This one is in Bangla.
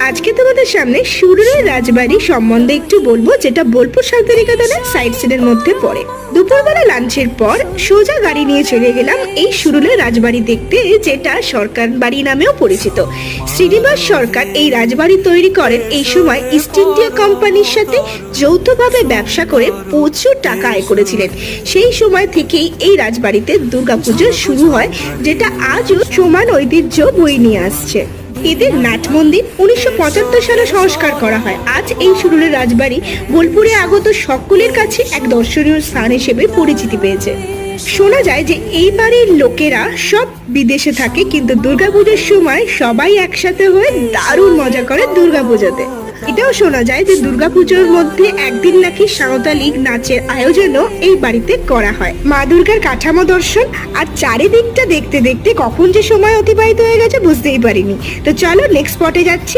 আজকে তোমাদের সামনে সুরুলের রাজবাড়ি সম্বন্ধে একটু বলবো, যেটা বোলপুর শান্তিনিকেতনের সাইড সিনের মধ্যে পড়ে। দুপুরবেলা লাঞ্চের পর সোজা গাড়ি নিয়ে চলে গেলাম এই সুরুলের রাজবাড়ি দেখতে, যেটা সরকার বাড়ি নামেও পরিচিত। শ্রীনিবাস সরকার এই রাজবাড়ি তৈরি করেন এই সময় ইস্ট ইন্ডিয়া কোম্পানির সাথে যৌথভাবে ব্যবসা করে প্রচুর টাকা আয় করেছিলেন। সেই সময় থেকেই এই রাজবাড়িতে দুর্গাপুজো শুরু হয়, যেটা আজও সমান ঐতিহ্য বয়ে নিয়ে আসছে। এদের নাট মন্দির 1975 সালে সংস্কার করা হয়। আজ এই সুরুলের রাজবাড়ি বোলপুরে আগত সকলের কাছে এক দর্শনীয় স্থান হিসেবে পরিচিতি পেয়েছে। শোনা যায় যে এই বাড়ির লোকেরা সব বিদেশে থাকে, কিন্তু দুর্গাপুজোর সময় সবাই একসাথে হয়ে দারুণ মজা করে দুর্গাপুজোতে। এটাও শোনা যায় যে দুর্গাপুজোর মধ্যে একদিন নাকি সাঁওতালি নাচের আয়োজনও এই বাড়িতে করা হয়। মা দুর্গার কাঠামো দর্শন আর চারিদিকটা দেখতে দেখতে কখন যে সময় অতিবাহিত হয়ে গেছে বুঝতেই পারিনি। তো চলো নেক্সট স্পটে যাচ্ছি।